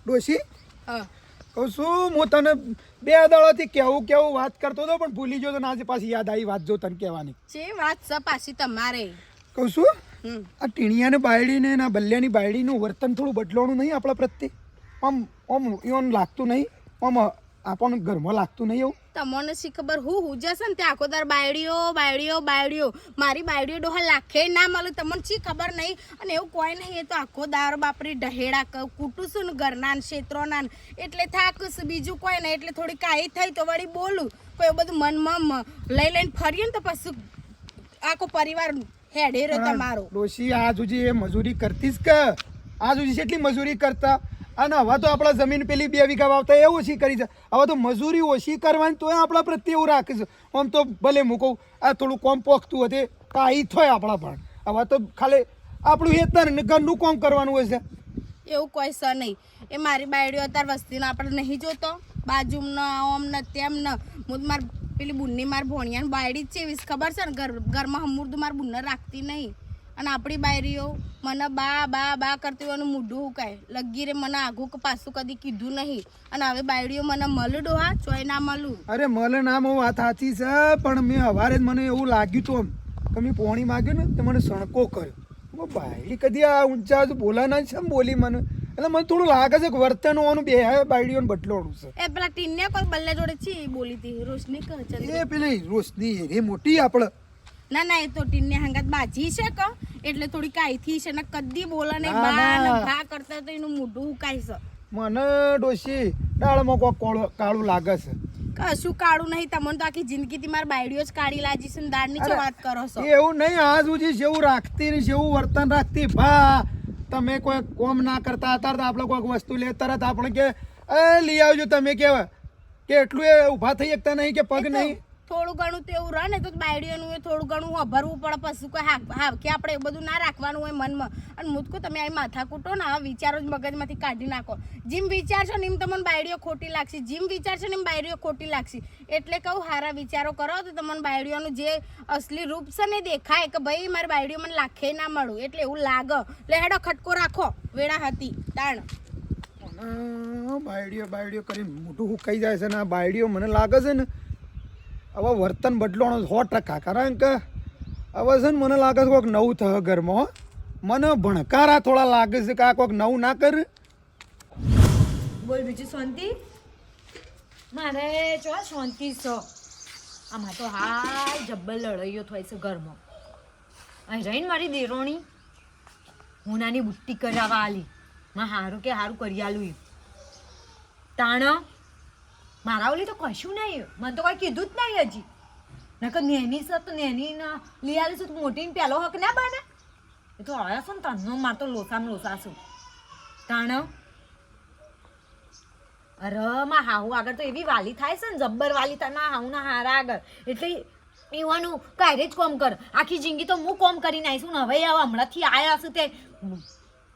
ડોશી હા કહું છું હું તને 2 દાડાથી કેવું વાત કરતો હતો પણ ભૂલી ગયો તો આજે પાછી યાદ આવી વાત જો તને કહેવાની જે વાત છે પાછી તમારે કહું છું આ ટીણિયાને બાયડીને ના બલ્યાની બાયડીનું વર્તન થોડું બદલવાનું નહીં આપણા પ્રત્યે આમ એવું લાગતું નહીં આમ આપણને ઘરમાં લાગતું નહીં એવું તમને શી ખબર હું જશે ને તે આખો દાર બાયડીઓ મારી બાયડીઓ ડોહા લાખે ના મળે તમને શી ખબર નહીં અને એવું કોઈ નહીં એ તો આખો દાર બાપરી ઢહેડા કૂટું છું ને ઘરના ક્ષેત્રોના એટલે થાકું બીજું કોઈ નહીં એટલે થોડી કાઈ થઈ તો વળી બોલું કોઈ બધું મનમાં લઈને ફરીએ ને તો પછી આખો પરિવાર હેડે રહ્યો તમારો ડોશી આ સુધી એ મજૂરી કરતી જ કે આ સુધી કેટલી મજૂરી કરતા અને હવે તો આપણા જમીન પેલી 2 વીઘા વાવતા એ ઓછી કરી છે હવે તો મજૂરી ઓછી કરવાની તો આપણા પ્રત્યે એવું રાખે છે આમ તો ભલે મૂકું આ થોડું કોમ પોખતું હતું કાંઈ થાય આપણા પણ હવે તો ખાલી આપણું હેતર ને ઘરનું કોમ કરવાનું હોય છે એવું કોઈ છે નહીં એ મારી બાયડીઓ અત્યારે વસ્તીને આપણે નહીં જોતો બાજુમાં ઓમ ને તેમ ને હું માર પેલી બુનની માર ભોણિયાની બાયડી જ છે એવી ખબર છે ને ઘરમાં હમુરદું માર બુનને રાખતી નહીં અને આપણી બાયરીઓ મને બા કરતી હોય મૂઢું હુકાય લગી રે મને આઘું કે પાછું કદી કીધું નહીં અને હવે બાયડીઓ મને મળું ડોહા ચોય ના મળું અરે મળે ના વાત સાચી છે પણ મેં સવારે જ મને એવું લાગ્યું હતું કે મેં પોણી માગ્યું ને તો મને સણકો કર્યો બાયડી કદી આ ઊંચા બોલા ના છે બોલી મને એટલે મને થોડું લાગે છે કે વર્તન હોવાનું બે બાયડીઓને બદલાવાનું છે એ પેલા ટીને કોઈ બલ્લે જોડે છે બોલી હતી રોશની કહે એ પેલી રોશની એ મોટી આપણે ના એ તો ટીને હંગાત બાજી છે કે એટલે થોડી કાઈથી છે ને કદી બોલે ને બા કરતા તો એનું મોઢું હુકાય છે મને ડોશી દાળમાં કોઈ કાળું લાગે છે કશું કાળું નહીં તમને તો આખી જિંદગીથી મારી બાયડીઓ જ કાઢી લાજી છે દાળની જ વાત કરો છો એવું નહીં આજ સુધી જેવું રાખતી ને જેવું વર્તન રાખતી ભા તમે કોઈ કોમ ના કરતા હતા તો આપણે કોઈક વસ્તુ લે તરત આપણે કે લઈ આવજો તમે કેવા કે એટલું એ ઊભા થઈ શકતા નહીં કે પગ નહીં થોડું ઘણું તો એવું રહે ને તો બાયડીઓનું થોડું ઘણું ભરવું પડે પછી કોઈ હા કે આપણે એ બધું ના રાખવાનું હોય મનમાં અને મુદકો તમે આ માથા કૂટો ને આ વિચારો જ મગજમાંથી કાઢી નાખો જેમ વિચારશો ને એમ તમને બાયડીઓ ખોટી લાગશે જેમ વિચારશો ને એમ બાયડીઓ ખોટી લાગશે એટલે કહું સારા વિચારો કરો તો તમને બાયડીઓનું જે અસલી રૂપ છે ને દેખાય કે ભાઈ મારી બાયડીઓ મને લાખે ના મળું એટલે એવું લાગે એટલે હેડો ખટકો રાખો વેળા હતી તાણ બાયડીઓ કરી મોટું હુકાઈ જાય છે ને આ બાયડીઓ મને લાગે છે ને હવે વર્તન બદલવાનું 100% કારણ કે હવે છે ને મને લાગે છે કોઈક નવું થશે ઘરમાં મને ભણકારા થોડા લાગે છે કે આ કોઈક નવું ના કર બોલ બીજું શાંતિ મારે જો શાંતિ છો આમાં તો હાલ જબ્બર લડાઈઓ થાય છે ઘરમાં અહીં રહીને મારી દેરોણી હું નાની બુટ્ટી કરાવવા આલી માં હારું કે હારું કરી આલું તાણ મારા ઓલી તો કશું નહીં મને તો કોઈ કીધું જ નહીં હજી નકર નેની છે તો નેની લઈ આલી છું તો મોટીને પહેલો હક ના બને એ તો આવ્યા છે ને તનનો માર તો લોસામાં લોસા છું તાણ અરે માં હાહુ આગળ તો એવી વાલી થાય છે ને જબ્બર વાલી થાય માં હાહુના હારા આગળ એટલે પીવાનું કાંઈ જ કોમ કર આખી જિંદગી તો હું કોમ કરીને આવીશું ને હવે હમણાંથી આવ્યા છું તે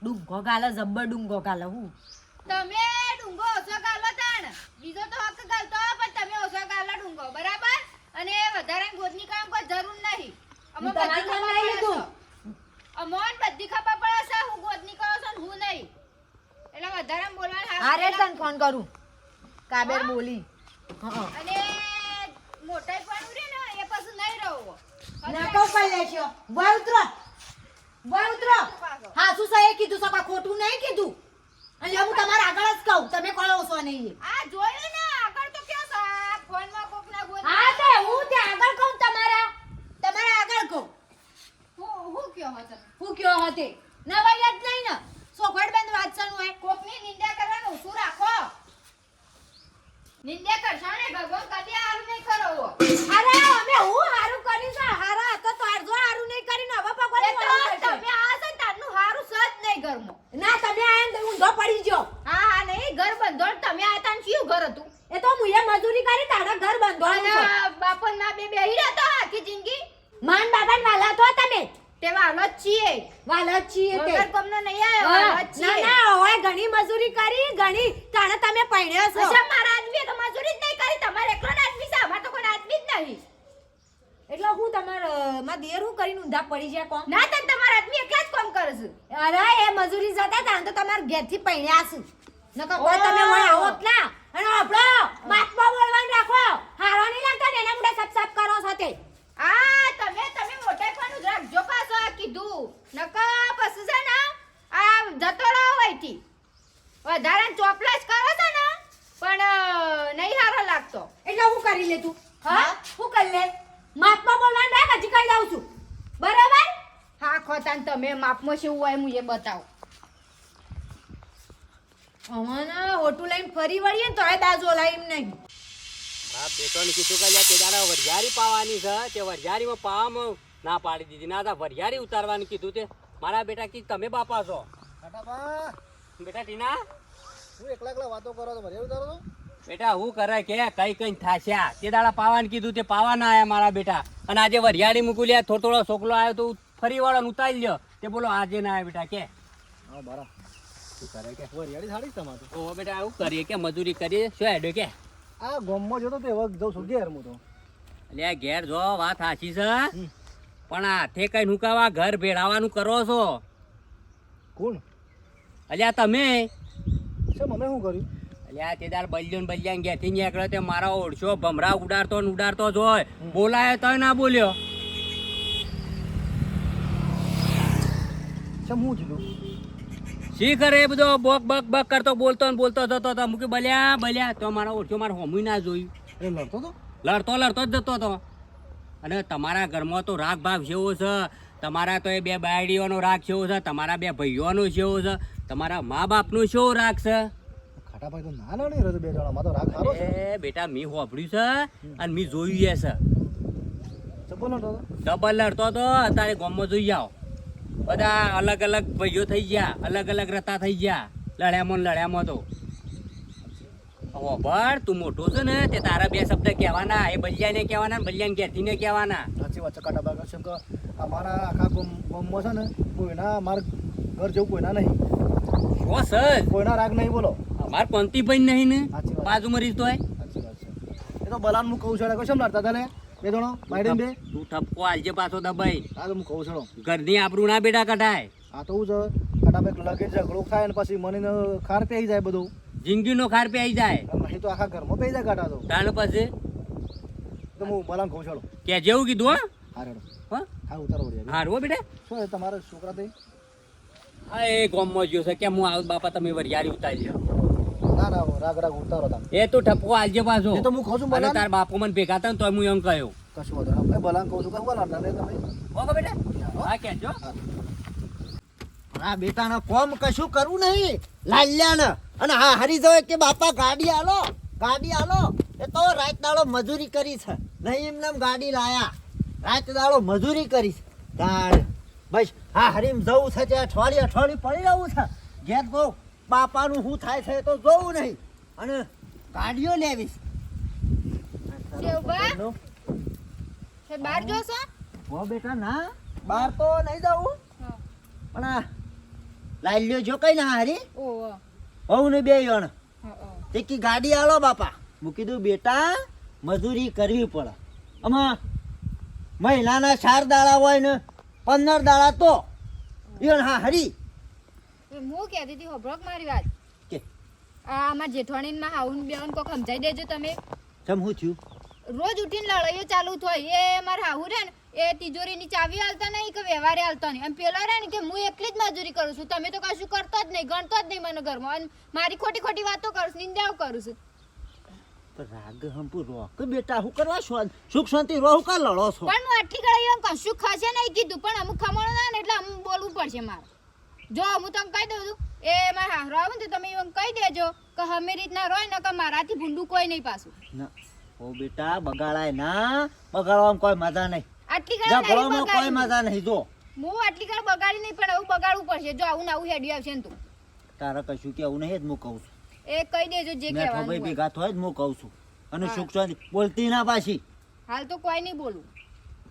ડુંગો ગાલે જબ્બર ડુંગો ગાલે હું તમે ડુંગો ઓછો ગાલો તાણ બીજો તો હક ગાલતો પણ તમે ઓછો ગાલો ડુંગો બરાબર અને વધારે ગોદની કામ કોઈ જરૂર નહીં અમો બધી ખબર પડે અમોન બધી ખબર પડે છે હું ગોદની કહો છો હું નહીં એટલે વધારે બોલવાનું અરે તને ફોન કરું કાબેર બોલી અને મોટાઈ પણ રે ને એ પછી નહીં રહો ના કહું કઈ લેશો બોલ ઉતરો હા શું સહી કીધું સપા ખોટું નહીં કીધું અને હું તમારા આગળ જ કહું તમે કોઈ ઓછો નહીં આ જોયું ને આગળ તો ક્યાં સા ફોનમાં કોક ના ગોદ હા તે હું તે આગળ કહું તમારા આગળ કહું હું કયો હતો હું કયો હતી નવાઈ જ નહીં ને સોખડ બેન વાંચવાનું હોય કોકની નિંદા કરવાનું શું રાખો નિંદા કરશો ને ભગવાન કદી હારું નહીં કરો અરે અમે હું હારું કર્યું છે હારા હતો તો અડધો હારું નહીં કરીને હવે ભગવાન તમે આ છે તારનું હારું સજ નહીં ઘરમાં ના તમે આયા ઊંધો પડી ગયો હા નહીં ઘર બંધો તમે આ તાન કયું ઘર હતું એ તો મુએ મજૂરી કરી તારા ઘર બંધવાનું છે બાપન ના બે બેહી રહ્યા આખી જિંદગી માન બાબાન વાલા તો તમે તે વાલો જ છીએ વાલા છીએ તે વગર કમનો નહીં આયો વાલો જ છીએ ના હવે ઘણી મજૂરી કરી ઘણી તાણે તમે પૈણ્યા છો અચ્છા મારા આદમી તો મજૂરી જ નહીં કરી તમારે એકલો જ આદમી છે અમાર તો કોઈ આદમી જ નહીં એટલે હું તમાર માં દેર હું કરીને ઊંધા પડી જાય કોમ ના તન તમારા આદમી એકલા જ કામ કરે છે અરે એ મજૂરી જતા તાણ તો તમાર ઘેરથી પૈણ્યા છે નકર કોઈ તમે હોય આવો જ ના અને આપણો બાતમાં બોલવાનું રાખો હારો નહીં લાગતો ને એના મુડે સપ કરો સાથે આ તમે મોટા પણ રાખજો પાછો આ કીધું નકા પછી છે ને આ જતો રહ્યો હોયથી વધારે ચોપલા જ કરો છો ને પણ નહીં સારો લાગતો એટલે હું કરી લે તું હા હું કરી લે માપમાં બોલવાનું રાખ હજી કહી દઉં છું બરાબર હા ખોતાન તમે માપમાં શું હોય મુજે બતાવો અમાના હોટું લઈને ફરી વળીએ ને તો આ દાજો લાઈમ નહીં બાપ બેટોને કીધું કે લ્યા તે દાડા વરિયાળી પાવાની છે તે વરિયાળીમાં પાવામાં ના પાડી દીધી ના તા વરિયાળી ઉતારવાનું કીધું તે મારા બેટા કી તમે બાપા છો બેટા ટીના હું એકલા વાતો કરો તો ભરે ઉતારો તો બેટા હું કરે કે કઈ કઈ થાશ્યા તે દાડા પાવાનું કીધું તે પાવા ના આયા મારા બેટા અને આજે વરિયાળી મૂકી લ્યા થોડો છોકલો આવ્યો તો ફરી વાળો ઉતારી લ્યો તે બોલો આજે ના આવ્યા બેટા કે હા બરા શું કરે કે વરિયાળી સાડી તમારું ઓ બેટા આવું કરીએ કે મજૂરી કરીએ શું હેડ્યો કે આ ગોમમાં જોતો તે વખત જઉં છું ઘેર હું તો એટલે ઘેર જો વાત સાચી છે પણ હાથે કઈ નુકાવા ઘર ભેળાવાનું કરો છો કોણ અલ્યા તમે શું અમે શું કર્યું અલ્યા તે દાર બલ્યાન ઘેરથી નીકળ્યો તે મારા ઓળશો ભમરા ઉડાડતો ને ઉડાડતો જ હોય બોલાયો તો ના બોલ્યો શું હું કીધું શી કરે એ બધો બક બક બક કરતો બોલતો ને બોલતો જતો હતો મૂકી બલ્યા તો મારો ઓળશો મારે હોમું ના જોયું એ લડતો તો લડતો જ જતો હતો અને તમારા ઘરમાં તો રાગ ભાગ જેવો છે તમારા તો એ બે બાયડીઓનો રાગ જેવો છે તમારા બે ભાઈઓનો જેવો છે તમારા મા બાપનો શેવો રાગ છે ખાટા ભાઈ તો ના લડી રહ્યો બે જણા માં તો રાગ સારો છે એ બેટા મી હોભળ્યું છે અને મી જોયું છે ચપ્પલ લડતો તો ડબલ લડતો તો અત્યારે ગામમાં જોઈ જાઓ બધા અલગ અલગ ભાઈઓ થઈ ગયા અલગ અલગ રતા થઈ ગયા લડ્યામાં તો હોભળ તું મોટો છે ને તે તારા બે શબ્દ કહેવાના એ બલિયાને કહેવાના બલિયાને ઘેરથીને કહેવાના સાચી વાત છે કાટા ભાઈ કેમ કે અમારા આખા ગામમાં છે ને કોઈના માર ઘર જેવું કોઈના નહીં ઓ સર કોઈના રાગ નહીં બોલો અમાર પંક્તિભાઈ નહીં ને સાચી વાત. બાજુમાં રીત હોય સાચી વાત છે એ તો બલાન હું કહું છું કેમ લડતા હતા ને બે જણો બાઈડન બે તું ઠપકો આલજે પાછો દબાઈ હા તો હું કહું છું ઘરની આબરૂ ના બેટા કઢાય આ તો હું છે કાટા ભાઈ લગે ઝઘડો થાય ને પછી મને ખાર પી જાય બધું જિંદગીનો ખાર પે આવી જાય નહીં તો આખા ઘરમાં પી જાય કાટા તો તાણ પછી તો હું બલાન કહું છું કે જેવું કીધું હા હા રેડો હા હા ઉતારો વળી હારું હો બેટા શું છે તમારા છોકરા થઈ હા એ ગામમાં જ્યો છે કે હું આવું બાપા તમે વરિયાળી ઉતારી લ્યો ના ના રાગ રાગ ઉતારો તમે એ તો ઠપકો આલજે પાછો એ તો હું કહું છું અને બલાન તાર બાપુ મને ભેગા હતા ને તોય હું એમ કહ્યું કશું વાંધો નહીં બલાન કહું છું કે હું લડતા નહીં તમે હો બેટા હા કહેજો આ બેટાને કોમ કશું કરવું નહીં લાલ્યાને અને હા હરી જવે કે બાપા ગાડી આલો એ તો રાત દાડો મજૂરી કરી છે નહીં એમને એમ ગાડી લાયા રાત દાડો મજૂરી કરી છે તાણ બસ હા હરીમ જવું છે તે અઠવાડિયું પડી રહું છે ઘેર તો બાપાનું શું થાય છે એ તો જોવું નહીં અને ગાડીઓ લેવીશ શેવબા છે બહાર જોશો હો બેટા ના બહાર તો નહીં જવું પણ આ લાલ્યો જો કઈ ના હરી ઓહો હોવ ને બે જણ તે કી ગાડી આલો બાપા હું કીધું બેટા મજૂરી કરવી પડે આમાં મહિનાના 4 દાડા હોય ને 15 દાડા તો ઈવન હા હરી હું કહેતી હતી હોભળો મારી વાત કે આ અમાર જેઠવાણીને માં હાઉન બેન કોક સમજાઈ દેજો તમે તમ હું થયું રોજ ઉઠીને લડાઈઓ ચાલુ થાય એ માર હાહુ રે ને એ તિજોરીની ચાવી હાલતા નહીં કે વ્યવહારે હાલતા નહીં એમ પેલો રે ને કે હું એકલી જ મજૂરી કરું છું તમે તો કશું કરતો જ નહીં ગણતો જ નહીં મને ઘરમાં અને મારી ખોટી વાતો કરું છું નિંદાઓ કરું છું તો રાગ હંપુ રો કે બેટા હું કરવા સુખ શાંતિ રો કા લડો છો પણ હું આટલી કડાઈ કશું ખસે નહીં કીધું પણ અમુક ખમણો ના ને એટલે અમુક બોલવું પડશે મારે જો હું તમને કહી દઉં છું એ મારા હારો આવે ને તો તમે એમ કહી દેજો કે અમે રીતના રોય ને કે મારાથી ભૂંડું કોઈ નહીં પાછું ના ઓ બેટા બગાડાય ના બગાડવામાં કોઈ મજા નહીં આટલી કડા ઝઘડોમાં કોઈ મજા નહીં જો હું આટલી કડા બગાડી નહીં પણ આવું બગાડવું પડશે જો આવું ને આવું હેડી આવશે ને તું તારે કશું કેવું નહીં જ હું કહું છું એ કહી દેજો જે મેં કહેવાનું ભાઈ હોય. ભેગા થાય જ હું કહું છું અને સુખ શાંતિ બોલતી ના પાછી હાલ તો કોઈ નહીં બોલું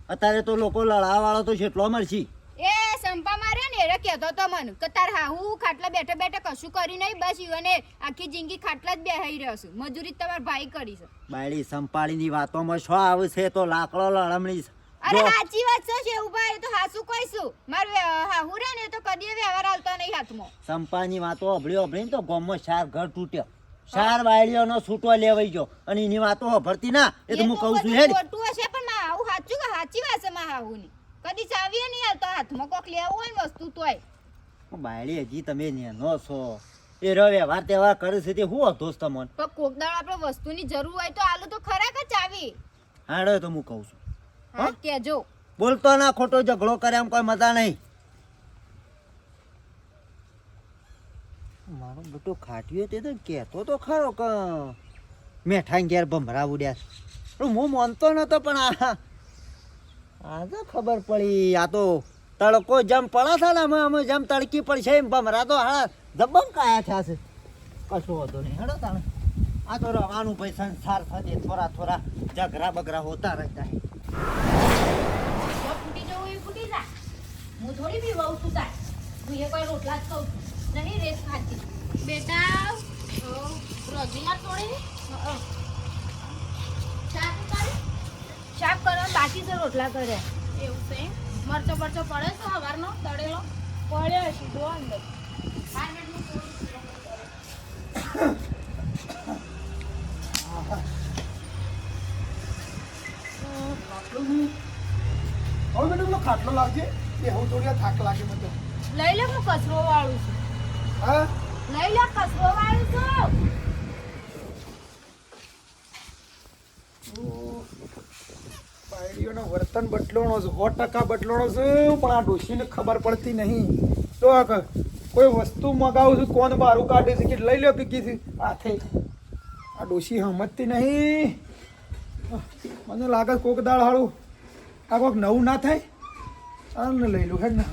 અત્યારે તો લોકો લડાવા વાળો તો જેટલો મળશે એ સંપા માર્યો ને એને કહેતો તો મને કે તાર હાહુ ખાટલા બેઠા કશું કરી નહીં બસ ઈવને આખી જિંદગી ખાટલા જ બેહાઈ રહ્યો છું મજૂરી તમાર ભાઈ કરી છે બાયડી સંપાળીની વાતોમાં શું આવે છે તો લાકડો લડમણી અરે જો. સાચી વાત છે શેવુભાઈ, એ તો હાસુ કહીશું. મારું હાહુ રે ને એ તો કદી વ્યવહાર આવતા નહીં હાથમાં. સંપાની વાતો અભળીને તો ગામમાં ચાર ઘર તૂટ્યો, ચાર વાયડીઓનો છૂટો લેવાઈ ગયો, અને એની વાતો અભળતી ના, એ તો હું કહું છું બધું હેડ. ખોટું હશે પણ માં હાહુ સાચું કે સાચી વાત છે માં હાહુની. કદી ચાવીએ નહીં આવતા હાથમાં કોક લેવું હોય ને વસ્તુ તોય. બાયડી હજી તમે નેનો છો, એ રવે વાર તહેવાર કરે છે તે હું દોસ્ત તમને. પણ કોક દાડો આપણે વસ્તુની જરૂર હોય તો આલુ તો ખરા કે ચાવી. હાડો તો હું કહું છું, હા કેજો. બોલતો ના, ખોટો ઝઘડો કરે એમ કોઈ મજા નહીં. મારો બેટો ખાટ્યો તે તો કહેતો તો ખરો કે મેઠા ઘેર ભમરા ઉડ્યા છે. પણ હું માનતો નતો, પણ આજે ખબર પડી. આ તો તડકો જેમ પડે છે ને, અમે જેમ તડકી પડશે એમ ભમરા તો હા જબમ કાયા થયા છે. કશું હોતો નહીં, હેડો તાણે. આ તો રવાનું ભાઈ સંસાર થશે, થોડા થોડા ઝઘરા બગરા હોતા રહેતા હે. જો ફૂટી જવું એ ફૂટી જા. હું થોડી બી વહુ છું તાર. હું એ કોઈ રોટલા જ કહું છું. નહીં રેસ ખાતી. બેટા રોજીમાં થોડી શાક ઉતારી શાક કરવા બાકી છે, રોટલા કર્યા. એવું છે મરચો બરચો પડે છે સવારનો તળેલો પડ્યો સીધો અંદર. 5 મિનિટનું થોડું હવે બેટા પેલો ખાટલો લાવજે, એ હું થોડી વાર થાક લાગે મને તો. લઈ લે હું કચરો વાળું છું. હા લઈ લે કચરો વાળું છું. બાયડીઓનો વર્તન બદલોણો છે, 100% બદલોણો છે, પણ આ ડોશીને ખબર પડતી નહીં. તો આ કોઈ વસ્તુ મગાવું છું, કોણ બારું કાઢે છે કે લઈ લો પીકી છે હાથે. આ ડોશી સમજતી નહીં. મને લાગે છે કોક દાળ હાળું આ કોક નવું ના થાય અને લઈ લો હેડ ના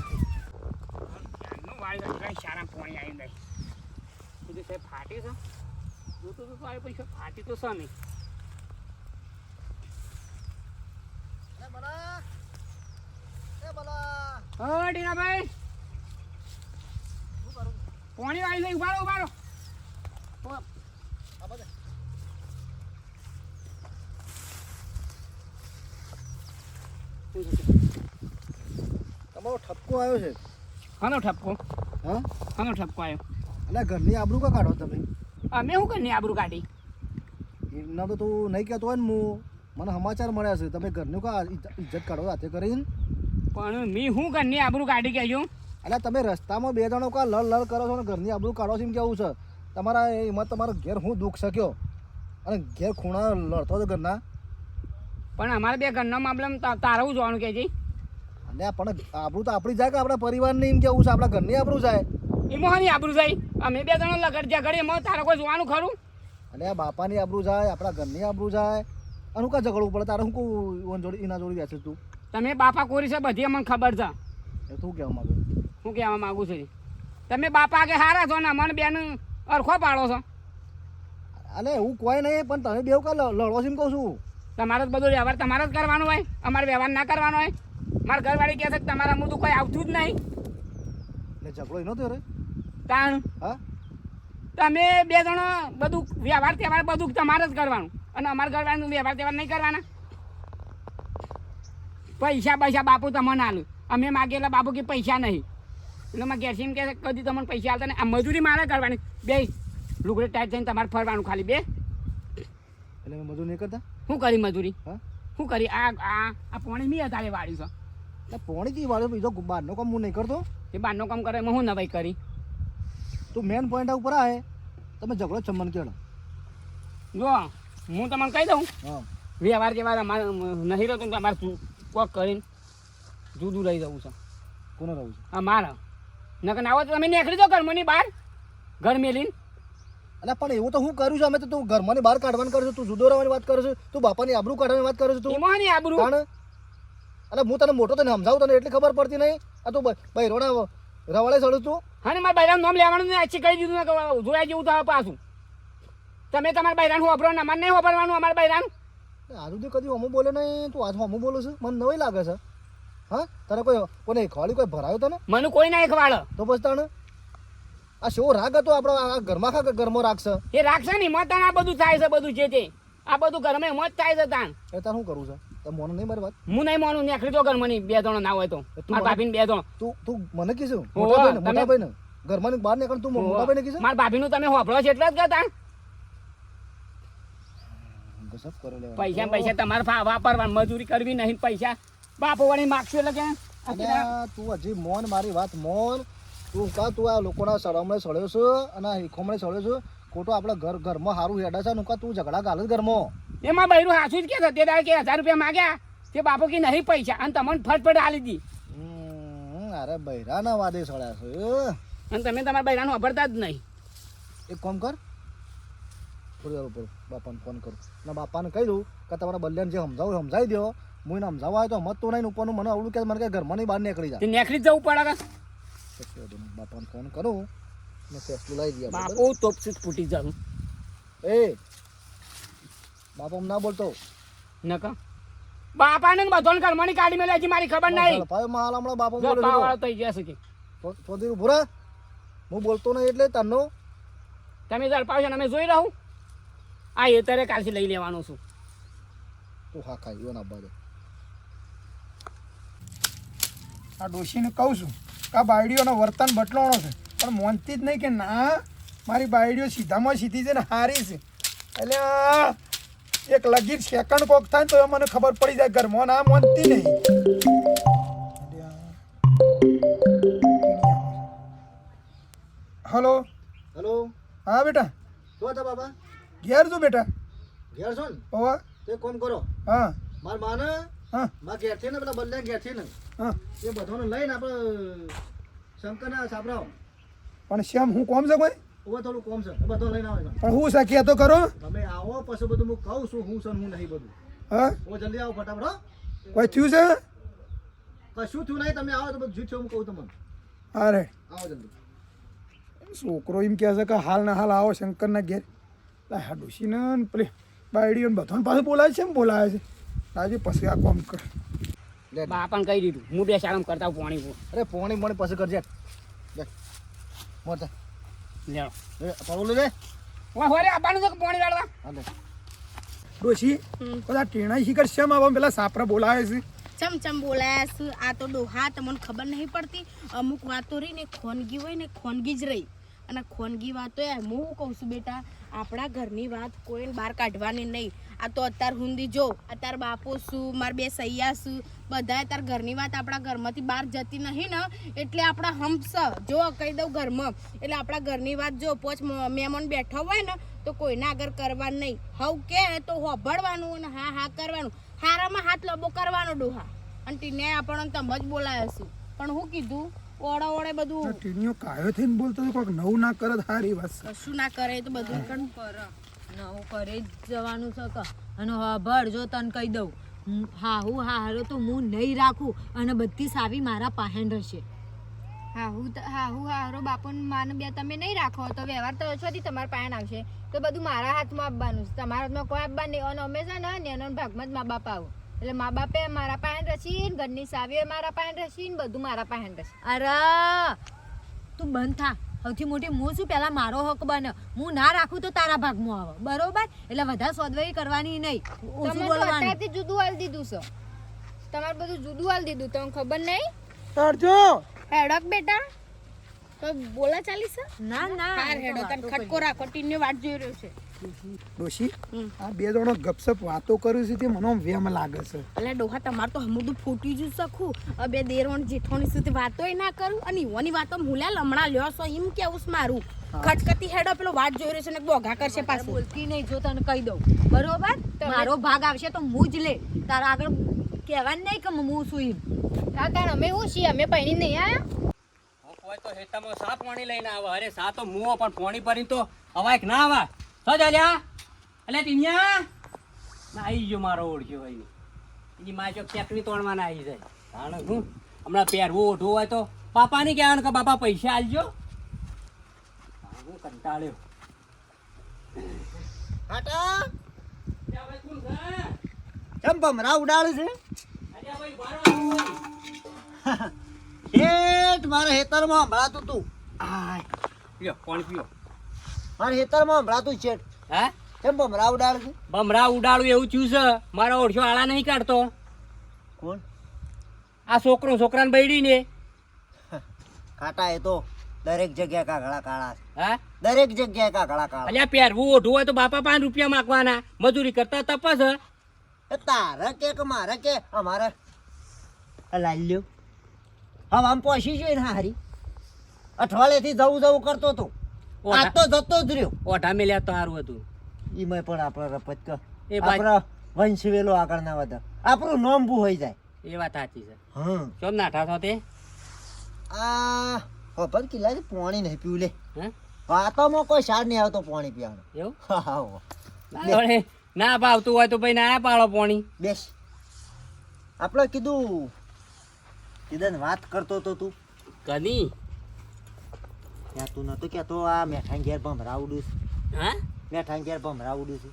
સારા પાણી આવી જાય બધું સાહેબ ફાટી છે જોતું તો આવે પૈસા ફાટી તો છે નહીં. હા ટીનાભાઈ પાણી આવી જાય, ઉભારો ઉભારો. તમારો ઠપકો આવ્યો છે. હાનો ઠપકો, હા હાનો ઠપકો આવ્યો. એટલે ઘરની આબરૂ કા કાઢો તમે? અમે શું કરીને આબરૂ કાઢી? એમના તો તું નહીં કહેતો હોય ને, મને સમાચાર મળ્યા છે તમે ઘરનું કા ઇજ્જત કાઢો રાતે કરીને. પણ મેં શું ઘરની આબરૂ કાઢી કહેજો? એટલે તમે રસ્તામાં બે જણો કા લડ કરો છો ને ઘરની આબરૂ કાઢો છો એમ કેવું છે તમારા? એમાં તમારો ઘેર હું દુઃખ શક્યો અને ઘેર ખૂણા લડતો હતો ઘરના. પણ અમારે બે ઘરનો મામલો તારું જોવાનું કે છે. અને પણ આબરૂ તો આપણી જાય કે આપણા પરિવારની એમ કેવું છે? આપણા ઘરની આબરૂ જાય. એમાં હાની આબરૂ જાય? અમે બે જણો લગડ ઝઘડે એમાં તારે કોઈ જોવાનું ખરું? અને આ બાપાની આબરૂ જાય, આપણા ઘરની આબરૂ જાય. અને હું કા ઝઘડવું પડે તારે? હું કોઈ જોડી એના જોડી બેસે તું? તમે બાપા કોરી છે બધી અમને ખબર છે. એ તું કહેવા માંગે? હું કહેવા માગું છું તમે બાપા કે હારા છો ને અમને બેન અરખો પાડો છો. અલે એવું કોઈ નહીં, પણ તમે બેવ કા લડો છો એમ કહું છું. તમારે જ બધો વ્યવહાર તમારે જ કરવાનો હોય, અમારે વ્યવહાર ના કરવાનો હોય. મારા ઘરવાળી કહે છે કે તમારા મું તો કોઈ આવતું જ નહીં. એટલે ઝઘડો એનો થયો રે? તાણ હા તમે બે જણો બધું વ્યવહાર તહેવાર બધું તમારે જ કરવાનું, અને અમારા ઘરવાળીનું વ્યવહાર તહેવાર નહીં કરવાના. પૈસા બાપુ તમને આલું, અમે માગેલા બાપુ કે પૈસા નહીં. એટલે મારે ઘેર કે કદી તમને પૈસા આવતા નહીં. આ મજૂરી મારે કરવાની, બે લુગડે ટાઈટ થઈને તમારે ફરવાનું ખાલી બે. એટલે મેં મજૂર નહીં કરતા? શું કરી મજૂરી? હા શું કરી? આ આ આ પોણી મી તારે વાળ્યું છે. એટલે પોણીથી વાળો બીજો બહારનો કામ હું નહીં કરતો. એ બહારનું કામ કરે એમાં હું નવાઈ કરી? તું મેન પોઈન્ટ ઉપર આવે તમે ઝઘડો ચમન કેળો. જો હું તમને કહી દઉં, હા વ્યવહાર જેવા અમારે નહીં રહેતું તો અમારે કોક કરીને જુદું રહી જવું છે. કોને રહું છે? હા મારા નકર આવો તો તમે નીકળી જાઓ ઘરમાંની બહાર, ઘર મેલીને. એટલે પણ એવું તો હું કર્યું છું. અમે તો તું ઘરમાંની બહાર કાઢવાની કરું છું, તું જુદો રહેવાની વાત કરું છું, તું બાપાની આબરૂ કાઢવાની વાત કરું છું તું. એમાં નહીં આબરૂ. કારણ એટલે હું તને મોટો તને સમજાવું, તને એટલી ખબર પડતી નહીં. આ તું બૈરોના રવાળે ચડું તું. હા ને મારા બૈરાનું નામ લેવાનું નહીં, આછી કહી દીધું ને જોયા જેવું થાય પાછું. તમે તમારા બૈરાનું વાપરો ને અમારે નહીં વાપરવાનું. અમારા બૈરાનું આજ સુધી કદી હમું બોલે નહીં, તું આજ હમું બોલું છું, મને નવાઈ લાગે છે. હા તને કોને ખવાડી કોઈ ભરાયો તને? મને કોઈ ના ખવાડે તો પછી તને આ શેવો રાગ હતો આપણો? આ ઘરમાં ખા ઘરમાં રાખશે એ રાખશે ને મત આ બધું થાય છે, બધું જે તે આ બધું ઘરમાં એમ જ થાય છે. તાણ એ તાર શું કરવું છે? તો મોનો નહીં મારી વાત. હું નહીં માનું નેકળી તો ઘરમાં નહીં બે જણો ના હોય તો મારા ભાભીને બે જણો તું મને કીધું હોવે, મોટા ભાઈ ને ઘરમાં બહાર નીકળ તું મોટા ભાઈ ને કીધું મારા ભાભીનું તમે હોભળો છે એટલે જ કહેતા ગસબ કરો લેવા. પૈસા પૈસા તમારે વાપરવા મજૂરી કરવી નહીં પૈસા બાપો વાળી માગશો એટલે કે અને તું હજી મોન મારી વાત મોન તું તું આ લોકોના સળમણે સળ્યો છે અને આ હિખોમણે સળ્યો છે ખોટો આપણે ઘરમાં સારું હેડા છે નું તું ઝઘડા ગાલે ઘરમાં. એમાં બૈરું હાસું જ કે તે દાડે કે 1000 રૂપિયા માગ્યા તે બાપો કે નહીં પૈસા અને તમને ફટફટ આલી દી અરે બૈરાના વાદે સળ્યા છે. અને તમે તમારા બૈરાનું વાપરતા જ નહીં એક કામ કર થોડી વાર ઉપર બાપાને ફોન કરું ના બાપાને કહી દઉં કે તમારા બલ્યાને જે સમજાવું સમજાવી દો હું એને સમજાવવા આવ્યો તો મત તો નહીં ઉપરનું મને આવડું કે મને કે ઘરમાં નહીં બહાર નીકળી તે નેકળી જ જવું પડે કે જાય. બાપાને ફોન કરું ને ફેસલું લાવી દઈએ બાપો તોપસી જ ફૂટી જાઉં એ બાપા ના બોલતો નકા બાપાને બધાને ઘરમાંની કાઢી મેલે હજી મારી ખબર નહીં ભાઈ માલ હમણાં બાપા જો બોલે પાવાળો થઈ જશે કે થોડી ઉભો રહે હું બોલતો નહીં એટલે તનો તમે ઝડપાવશો ને અમે જોઈ રહું આ એતરે કાલથી લઈ લેવાનું છું તું હા ખાઈ એવો ના બાદ આ ડોશીને કહું છું કે આ બાયડીઓનો વર્તન બટલાણો છે પણ મોનતી જ નહીં કે ના મારી બાયડીઓ સીધામાં સીધી છે ને હારી છે એટલે એક લગીર સેકન્ડ કોક થાય ને તો એ મને ખબર પડી જાય ઘરમાં ના મોનતી નહીં. હલો હેલો હા બેટા શું હતા બાપા ઘેર છું બેટા. ઘેર છો ને ઓવા તે કોમ કરો હા માર માને હા મારા ઘેરથી ને પેલા બલ્યા ઘેરથી ને હા એ બધાને લઈને આપણે શંકરના સાપરાઓ પણ શ્યામ હું કોમ છે કોઈ હવે થોડું કોમ છે એ બધો લઈને આવે છે. પણ હું શક્ય તો કરો તમે આવો પછી બધું હું કહું છું હું છે ને હું નહીં બધું હા ઓ જલ્દી આવો ફટાફટ હો. કોઈ થયું છે કશું થયું નહીં તમે આવો તો બધું જૂઠ છે હું કહું તમને અરે આવો જલ્દી છોકરો એમ કહે છે કે હાલ ના હાલ આવો શંકરના ઘેર હા ડોશીને ને પેલી બાયડીઓને બધાને પાસે બોલાવે છે એમ બોલાવે છે આજે પછી આ કોમ કર બાપાને કહી દીધું હું બે શાળામાં કરતા હું પાણી અરે પોણી મોણી પછી કરજે મોરતા લેવો પડવું લે હોરે આપવાનું છે કે પાણી વાળવા હાલે ડોશી બધા ટેણા શીખર શ્યામ આવા પેલા સાપરા બોલાવે છે ચમચમ બોલાયા છે આ તો ડોહા તમને ખબર નહીં પડતી અમુક વાતો રહી ને ખોનગી હોય ને ખોનગી જ રહી અને ખોનગી વાતો એ હું કહું છું બેટા આપણા ઘરની વાત કોઈને બહાર કાઢવાની નહીં આ તો અત્યારે હુંદી જો અત્યારે બાપો શું મારા બે સૈયા શું બધા અત્યારે ઘરની વાત આપણા ઘરમાંથી બહાર જતી નહીં ને એટલે આપણા હંપસ જો કહી દઉં ઘરમાં એટલે આપણા ઘરની વાત જો પોચ મહેમાન બેઠો હોય ને તો કોઈને આગળ કરવાનું નહીં હવ કે તો હોભળવાનું અને હા હા કરવાનું હારામાં હાથ લબો કરવાનો ડોહા અને ટીને આપણને તમે જ બોલાયા છું પણ હું કીધું ઓળે ઓળે બધું ટીણીઓ કાયો થઈને બોલતો હતો કોઈક નવું ના કરે તો સારી વાત છે. કશું ના કરે તો બધું નવું કરે જ જવાનું છે કે અને હબળ જો તને કહી દઉં હું હારો તો હું નહીં રાખું અને બધી સાવી મારા પાહેણ રહેશે. હું હારો બાપુ માને બે તમે નહીં રાખો તો વ્યવહાર તો ઓછોથી તમારા પાસે આવશે તો બધું મારા હાથમાં આપવાનું છે તમારા હાથમાં કોઈ આપવાનું નહીં અને અમે છે ને એનો ભાગમાં જ મા બાપ આવું એટલે મા બાપે મારા પાસે રસી ઘરની સાવીઓ મારા પાસે રસી ને બધું મારા પાસે રસી. અરે તું બંધ થા સૌથી મોટી હું શું પહેલા મારો હક બને હું ના રાખું તો તારા ભાગમાં આવે બરોબર એટલે વધારે સોદવાઈ કરવાની નહીં ઓછું તમે તો બોલવાનું. અત્યારથી જુદું હાલ દીધું છે તમારે બધું જુદું હાલ દીધું તમને ખબર નહીં કરજો હેડક બેટા તો બોલા ચાલી છે ના ના હાર હેડો તને ખટકો રાખો ટીનની વાટ જોઈ રહ્યો છે ડોશી આ બે જણો ગપસપ વાતો કર્યું છે તે મને આમ વેમ લાગે છે એટલે ડોહા તમારે તો હમુદું ફૂટી જ શકું બે દેરવણ જેઠોણી સુધી વાતોય ના કરું અને ઈવોની વાતો મુલ્યા લમણા લ્યો છો એમ કેવું છે મારું ખટકતી હેડો પેલો વાટ જોઈ રહ્યો છે ને બોઘા કરશે પાછું બોલતી નહીં જો તને કહી દઉં બરોબર મારો ભાગ આવશે તો હું જ લે તારા આગળ કહેવાનું નહીં કે હું શું એમ હા તાણ અમે શું છીએ અમે પૈણી નહીં આયા કોઈ તો હેતામાં સા પાણી લઈને આવે અરે સા તો મુઓ પણ પાણી ભરીને તો હવાય કે ના આવા સજ અલ્યા અલ્યા ટીનિયા ના આવી ગયો મારો ઓળખ્યો હોય ને એની માં જો ચેકરી તોડવાના આવી જાય કારણ હું હમણાં પહેરવું ઓઢવું હોય તો પાપાને કહેવાનું કે બાપા પૈસા આલજો હું કંટાળ્યો હાટા કેમ ભમરા ઉડાડે છે હેઠ મારા હેતરમાં હંભળાતું તું પીઓ પાણી પીઓ મારા હેતરમાં હંભળાતું છે હે કેમ ભમરા ઉડાડ છે ભમરા ઉડાડું એવું થયું છે મારો ઓળશો આળા નહીં કાઢતો કોણ આ છોકરાને બૈડી ને કાટા એ તો દરેક જગ્યાએ કાગડા કાળા છે હા દરેક જગ્યાએ કાગડા કાળા અલ્યા પહેરવું ઓઢવું હોય તો બાપા 5 રૂપિયા માગવાના મજૂરી કરતા તપસ એ તારે કે મારે કે અમારે લાલ્યો હવે આમ પહોંચી જોઈ ને હારી અઠવાડિયેથી જવું કરતો હતો આ તો જતો જ રહ્યો ઓઢા મેલ્યા તો સારું હતું ઈમાં પણ આપણે રપત કર એ બાજ- આપણા વંશ વેલો આગળ ના વધે આપણું નોંબુ હોય જાય એ વાત સાચી છે હા કેમ નાઠા છો તે આ ખબર કિલ્લા પાણી નહીં પીવું લે હે વાતોમાં કોઈ સાર નહીં આવતો પાણી પીવાનું એવું હા હા ના વળે, ના ભાવતું હોય તો ભાઈ ના પાડો પોણી બેસ આપણે કીધું વાત કરતો તો તું કદી ત્યાં તું નતો કહેતો આ મેઠાઈ ઘેર ભમરાવડું છે હા મેઠાઈ ઘેર ભમરાવડું છે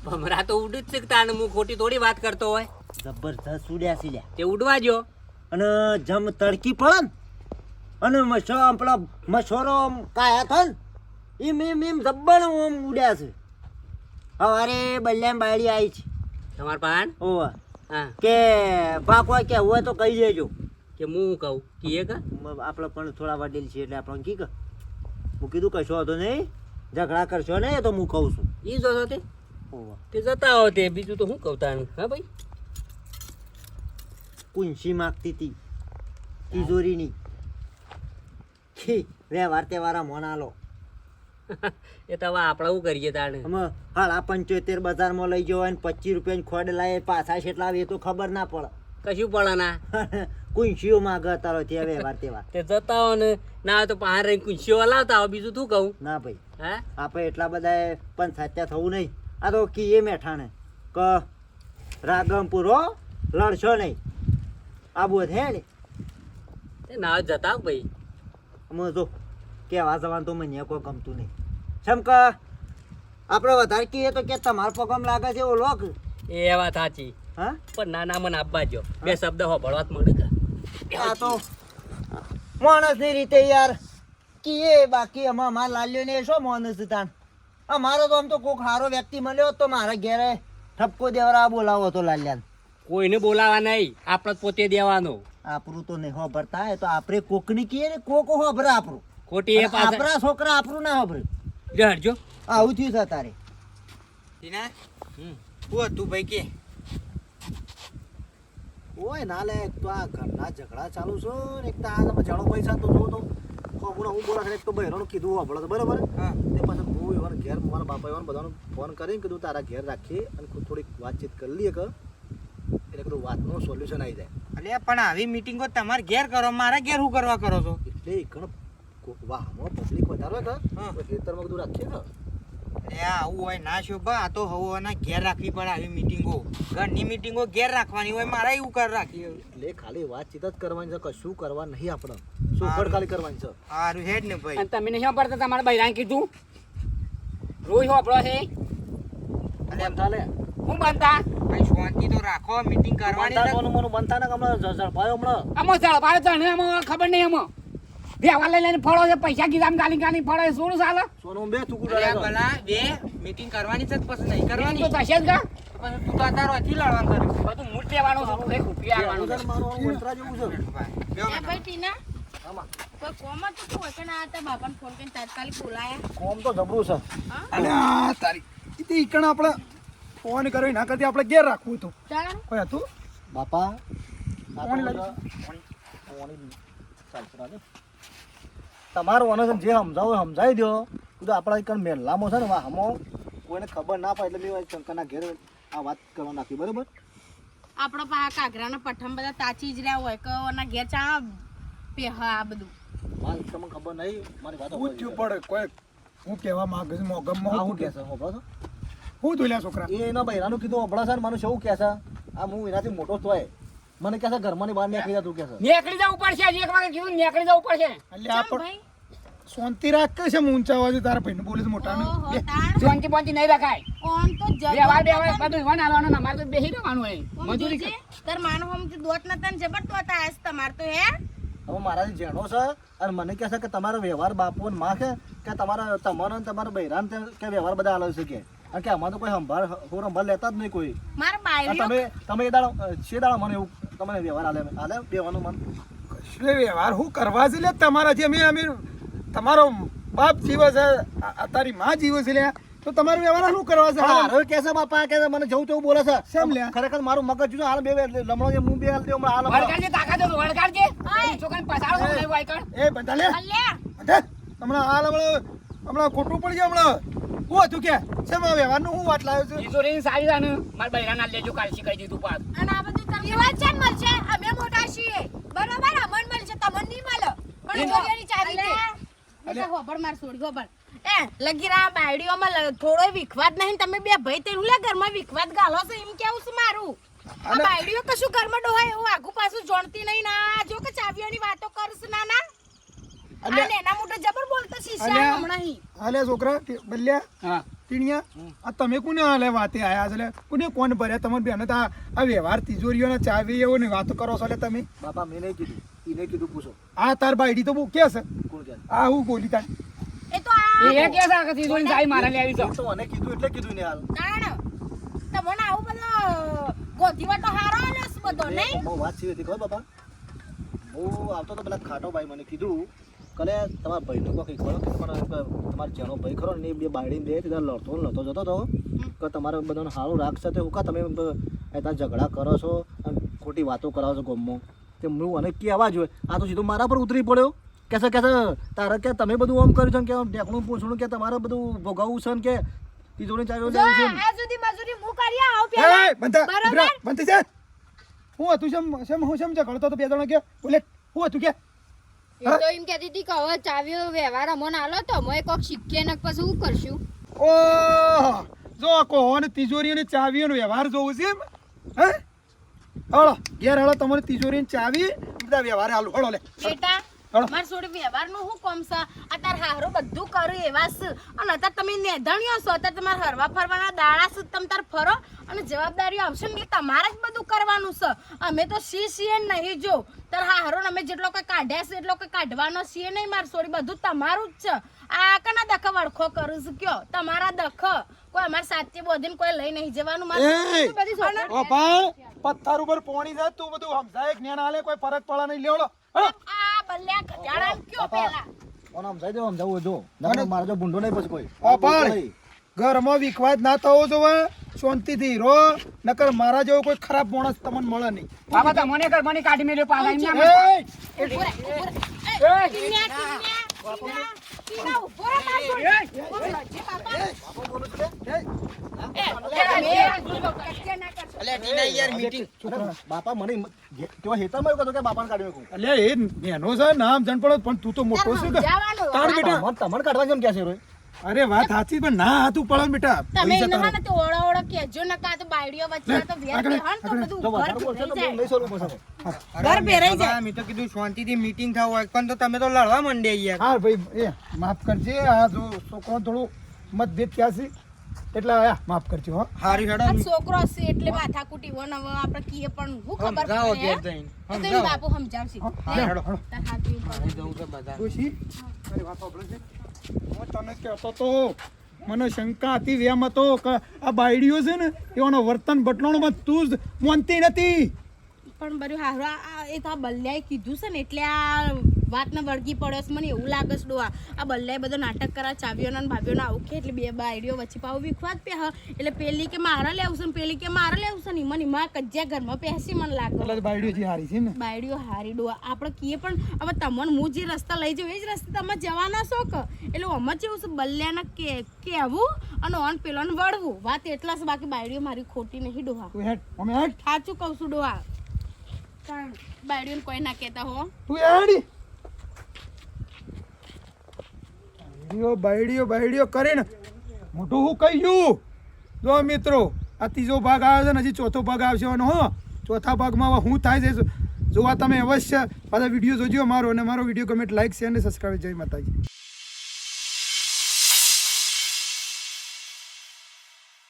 ભમરા તો ઉડું જ છે તાને હું ખોટી થોડી વાત કરતો હોય જબરજસ્ત ઉડ્યા છે લ્યા તે ઉડવા જો અને જમ તડકી પડે ને અને પેલા મછોરો કાયા થાય ને એમ જબ્બર આમ ઉડ્યા છે સવારે બલ્યામ બાયડી આવી છે તમાર પાન ઓવા હા કે પાકવા કે હોય તો કહી દેજો કે હું કહું કીએ કે આપણે પણ થોડા વડીલ છીએ એટલે આપણને કી કે હું કીધું કશો હતો નહીં ઝઘડા કરશો ને તો હું કહું છું ઈ જો તે ઓવા તે જતા હો તે બીજું તો શું કહું તાનું હા ભાઈ કુંસી માગતી હતી તિજોરીની વ્યવહાર તહેવારા મોનાલો એ તો હવે આપણે શું કરીએ તાણે અમે હાડા 75 બજારમાં લઈ જવા ને 25 રૂપિયાની ખોડ લાવે પાછા કેટલા આવે એ તો ખબર ના પડે કશું પડે ના કુંસીઓ માગે તારો ત્યાં વ્યવહાર તહેવાર તે જતા હો ને ના હોય તો બહાર રહી ખુશીઓ હલાવતા હો બીજું શું કહું ના ભાઈ હા આપણે એટલા બધા પંચાયત્યા થવું નહીં આ તો કીએ મેઠાણે ક રાગમપુર હો લડશો નહીં આબુ હે ને એ ના હોય જતા હો ભાઈ અમે જો કહેવા જવાનું તો મને કોઈ ગમતું નહીં જેમ કે આપણે વધારે કહીએ તો કે તમારો પગમ લાગે છે એવો લોક એ વાત સાચી હા પણ ના મને આપવા જો બે શબ્દ હોભળવા જ મળે આ તો માણસની રીતે યાર કીએ બાકી અમારા લાલ્યો ને શું માણસ તાણ અમારો તો આમ તો કોઈક સારો વ્યક્તિ મળ્યો તો મારા ઘેરે ઠપકો દેવરા બોલાવો તો લાલ્યાને કોઈને બોલાવા નહીં આપણે જ પોતે દેવાનો આપણું તો નહીં હોભરતા હોય તો આપણે કોકની કહીએ ને કોક હોભરે આપણું ખોટી એ પાછળ આપણા છોકરા આપણું ના હોભરે જડજો આવું થયું છે તારે ટીના હું હતું ભાઈ કે ઓય ના લે એક તો આ ઘરના ઝઘડા ચાલુ છે ને એક તો આ તમે જાણો પૈસા તો જો તો હું બોલા એક તો બહેરાનું કીધું હોભળો તો બરાબર હા તે પાછળ હું એવાને ઘેર મારા બાપા એવાને બધાનો ફોન કરીને કીધું તારા ઘેર રાખીએ અને થોડીક વાતચીત કરી લઈએ કે એટલે કીધું વાતનું સોલ્યુશન આવી જાય અલ્યા પણ આવી મીટિંગો તમારે ઘેર કરો મારા ઘેર શું કરવા કરો છો એટલે ઘણો વાહમાં પબ્લિક વધારે કે હા. ખેતરમાં કીધું રાખીએ ને અલ્યા આવું હોય ના શોભા આ તો હવોના ઘેર રાખવી પડે આવી મીટિંગો ઘરની મીટિંગો ઘેર રાખવાની હોય મારે એવું કર રાખી એટલે ખાલી વાતચીત જ કરવાની છે કશું કરવા નહીં આપણે સુખડ ખાલી કરવાની છે સારું હેડ ને ભાઈ અને તમે નહીં પડતા તમારા બૈરાને કીધું રોજ હોપડો છે અલ્યા ચાલે હું બનતા ભાઈ શાંતિ તો રાખો મીટિંગ કરવાની બનતા છે. કોનું મોનું બનતા ને હમણાં ઝડપાયો હમણાં આમાં ચડપાડે ચડે આમાં ખબર નહીં આમાં ભેવા લઈ લઈને ફળો છે પૈસા ગીધામ ગાલી ગાલી ફળો છે શું ચાલે સોનું બે થૂકું અલ્યા ચાલે ભલા બે મીટિંગ કરવાની છે કે પછી નહીં તો કરવાની થશે જ કા પછી તું તો અત્યારે અહીંથી લડવાનું કર્યું બધું મૂળ દેવાનું છે તું એક રૂપિયા આવવાનું છે. મારું મંત્રા જેવું છે બેહો એ ને. ભાઈ ટીના કોઈ કોમ હતું શું હોય કે ના હતા બાપાને ફોન કરીને તાત્કાલિક બોલાયા કોમ તો જબરું છે અલ્યા તારી તે ઈકણ આપણે ફોન કર્યો ના કરતી આપણે ઘેર રાખવું હતું ચાલો કોઈ હતું બાપા કોણ લાગે? તમારો ઓને જે સમજાવો એ સમજાવી દો કીધું આપણા એક મહેલામાં છે ને વાહમાં કોઈને ખબર ના પડે એટલે મેં શંકરના ઘેર આ વાત કરવા નાખી બરાબર આપણો પા કાઘરાના પઠ્ઠમ બધા તાચી જ રહ્યા હોય કે ઓના ઘેર ચા પેહા આ બધું માલ તમને ખબર નહીં મારી વાત પૂછ્યું પડે કોઈ હું કહેવા માંગે છે મોગમમાં આ હું શું કહે છે હોભળો છો હું ધોલ્યા છોકરા એ એના બહેરાનું કીધું હોભળો છે ને મને શું કહે છે આ હું એનાથી મોટો તોય મને કહે છે ઘરમાંની બહાર નીકળી જા તું કહે છે નીકળી જવું પડશે હજી એક વાગે કીધું નીકળી જવું પડશે એટલે આ ચમ પણ ભાઈ શાંતિ રાખ કે છે ઊંચા અવાજે તારા ભાઈને બોલે છે મોટાને ઓહો બે. તાણ જોંતી બોંતી નહીં રખાય કોણ તો વ્યવહાર વ્યવહાર બધું વન આલવાનું ને અમારે તો બેસી રહેવાનું હોય મજૂરી કર. તાર માનો હમ દોત નતા ને જબર તો હતા આજ તમાર તો હે હવે મારાથી જેણો છે અને મને કહે છે કે તમારો વ્યવહાર બાપુ ને માં કે તમારા તમારા તમારા બહેરાન કે વ્યવહાર બધા અલગ છે કે અને કે અમારે તો કોઈ સંભાળ લેતા જ નહીં કોઈ. મારા અને બાયડીઓ તમે એ દાડો છે દાડો મને એવું તમને વ્યવહાર હાલે દેવાનું મન. કશું વ્યવહાર શું કરવા છે લે તમારાથી અમે તમારો બાપ જીવે છે આ તારી માં જીવે છે લે તો તમારો વ્યવહાર શું કરવા છે હાલ? હવે કે છે બાપા કે છે મને જવું તેવું બોલે છે. શેમ લ્યા? ખરેખર મારું મગજ જુદું હાલ બે લમણો જે હું બે હાલ દેવું હાલ વળગાડજે તાકાત હોય તો વળગાડજે. છોકરાને પસાડો કોણ નહીં વાયકણ. એ બધા લે અલ્યા બધા હમણાં હાલ હમણાં ખોટું પડી જાય હમણાં. શું હતું કે શેમ આ વ્યવહારનું હું વાત લાવ્યો છું? તિજોરીની સારી છે ને મારા બૈરાના લેજો કાલથી કહી દીધું પાછ. અને આ બધું તમે એવા જ છે ને મળશે અમે મોટા છીએ બરોબર અમન મળશે તમને નહીં મળે પણ જોડિયાની ચાવી દે એટલે હોબળ માર છોડી હોબળ લગીરા બાયડીઓમાં થોડો વિખવાદ નહીં તમે બે ભાઈ તેનું લે ઘરમાં વિખવાદ ગાલો છો એમ કેવું છે મારું આ બાયડીઓ કશું ઘરમાં ડોહાય એવું આગુ પાછું જોણતી નહીં ના જો કે ચાવીઓની વાતો કરશ ના અને એના મોટો જબર બોલતો શીશા હમણાં હી હાલે છોકરા બલ્યા હા ટીણિયા આ તમે કોને હાલે વાતે આયા છે લે? કોને કોણ ભર્યા તમારે બેને તો આ વ્યવહાર તિજોરીઓના ચાવી એવો ને વાતો કરો છો લે તમે? બાપા મેં નહીં કીધું એને કીધું પૂછો આ તાર બાયડી તો બહુ કે છે કોણ કે આ હું બોલી તાર એ તો આ એ કે છે કે તિજોરીની ચાવી મારા લઈ આવી છે. તો મને કીધું એટલે કીધું ને હાલ તાણ તમને આવું બધો ગોધીવાટો હારો આલેસ બધો નહીં બહુ વાત છે ખબર બાપા હું આવતો તો પેલા ખાટો ભાઈ મને કીધું કલે તમારા ભાઈનો કોઈ ખરો કે તમારા જેનો ભાઈ ખરો ને એ બે બાયડી બે ત્યાં લડતો જતો હતો કે તમારે બધાને સારું રાખશે તો હું કા તમે ત્યાં ઝઘડા કરો છો અને ખોટી વાતો કરાવો છો ગમમાં તે હું મને કહેવા જોઈએ આ તો સીધો મારા પર ઉતરી પડ્યો કે છે તારે કે તમે બધું આમ કર્યું છે કે ઢેકણું પૂછણું કે તમારે બધું ભોગવવું છે ને કે તિજોરી ચાવી જો લેવું છે આ સુધી મજૂરી હું કરી આવ પેલા એ બંધા બરોબર. ઉભરા, બંધ થઈ જા. હું હતું હું ઝઘડતો તો બે જણા કે બોલે હું હતું કે એ તો એમ કહેતી હતી કે હવે ચાવીઓ વ્યવહાર અમોને આલો તો અમે કોક શીખીએ ને પછી શું કરશું ઓહ જો કહો ને તિજોરી અને ચાવીઓનો વ્યવહાર જોવું છે એમ હે હળો ઘેર હળો તમારે તિજોરી અને ચાવી બધા વ્યવહાર હાલો હળો લે બેટા હળો. માર છોડી વ્યવહારનું શું કોમ છે અત્યારે હારો બધું કર્યું એવા છે અને અત્યારે તમે નેધણીઓ છો અત્યારે તમારે હરવા ફરવાના દાડા છે તમે તાર ફરો અને જવાબદારીઓ આવશે ને એ તમારે જ બધું કરવાનું છે અમે તો છીએ નહીં જો તાર હારો અમે જેટલો કોઈ કાઢ્યા છે એટલો કોઈ કાઢવાનો છીએ નહીં માર છોડી બધું તમારું જ છે આ કના દખ વળખો કરું છું કયો તમારા દખ કોઈ અમારે સાચી બોધીને કોઈ લઈ નહીં જવાનું એ બધી ઓ ભાઈ પથ્થર ઉપર પોણી જાય તું બધું સમજાય જ્ઞાન હાલે કોઈ ફરક પડે નહીં લેવડો હળો આ બલ્યા ઘટાડા કયો પેલા કોને સમજાય દો સમજાવું જો નકર મારે જો ભૂંડો નહીં પછી કોઈ ઓ પણ ઘરમાં વિખવાદ ના થવો જોવે શાંતિથી રો નકર મારા જેવો કોઈ ખરાબ માણસ તમને મળે નહીં બાબા તમને ઘરમાંની કાઢી મેલ્યો પાછા એમ ના એ બાપા મને કેવા હેતરમાં એવું કહેતો કે બાપાને કાઢી નાખું અલ્યા એ નેનો છે નામ જણ પડો પણ તું તો મોટો છે કે જવાનું તાર બેટા તમને કાઢવા કેમ ક્યાં છે રોય અરે વાત સાચી પણ ના હાથું પડે બેટા તમે પૈસા એના તારા. ને તો ઓળો ઓળો કેજો ન કા તો બાયડીઓ વચ્ચે આ તો વેર આગળ, બેહન તો બધું જો ઘર વધારે બોલશે તો ભરાઈ નહીં સોલવું પડશે ઘર ભેરાઈ જાય. મેં તો કીધું શાંતિથી મીટિંગ થાવ હોય પણ તો તમે તો લડવા માંડે યાર. હા ભાઈ એ માફ કરજે આ જો છોકરો થોડું મતભેદ થયા છે એટલે આયા માફ કરજો હો હારી હેડો પણ છોકરો છે એટલે માથાકૂટી વન હવે આપણે કીએ પણ હું ખબર સમજાવો પડે ઘેર હે? જઈને. એ તો એમ બાપુ સમજાવશે હાલો, હાલો, હાલો. તાર હાથવી પડે. જવું છે બધા. ડોશી, મારી વાત સાંભળે છે? હું તને કહેતો તો મને શંકા હતી વેમ હતો કે આ બાયડીઓ છે ને એવાનો વર્તન બદલાણમાં તું જ માનતી નથી પણ બરું હારું એ તો આ બલ્યાએ કીધું છે ને એટલે આ વાતને વળગી પડ્યો છે મને એવું લાગે છે ડોહા આ બલ્યાએ બધો નાટક કરા ચાવીઓના ને ભાભીઓના આવું કે એટલે બે બાયડીઓ વચ્ચે પાવ વિખવાદ પે એટલે પેલી કે મારે લેવું છે ને પેલી કે મારે લેવું છે ને મને માં કજ્યા ઘરમાં પહેસી મને લાગે એટલે બાયડીઓ જે હારી છે ને બાયડીઓ હારી ડોહા આપણે કીએ પણ હવે તમને હું જે રસ્તા લઈ જાઉં એ જ રસ્તે તમે જવાના છો કે એટલે આમાં જેવું છે બલ્યાને કહેવું અને ઓન પેલોને વળવું વાત એટલા છે બાકી બાયડીઓ મારી ખોટી નહીં ડોહા તું હેડ અમે હેડ સાચું કહું છું ડોહા બાયડીઓને કોઈ ના કહેતા હો તું હેડી બાયડીઓ કરીને મોટું હું કહી ગયું જો મિત્રો આ ત્રીજો ભાગ આવે છે ને હજી ચોથો ભાગ આવશે હો ચોથા ભાગમાં હવે હું થાય છે જોવા તમે અવશ્ય પાછા વિડીયો જોજો મારો અને મારો વિડીયો ગમે લાઈક શેર અને સબસ્ક્રાઈબ જય માતાજી.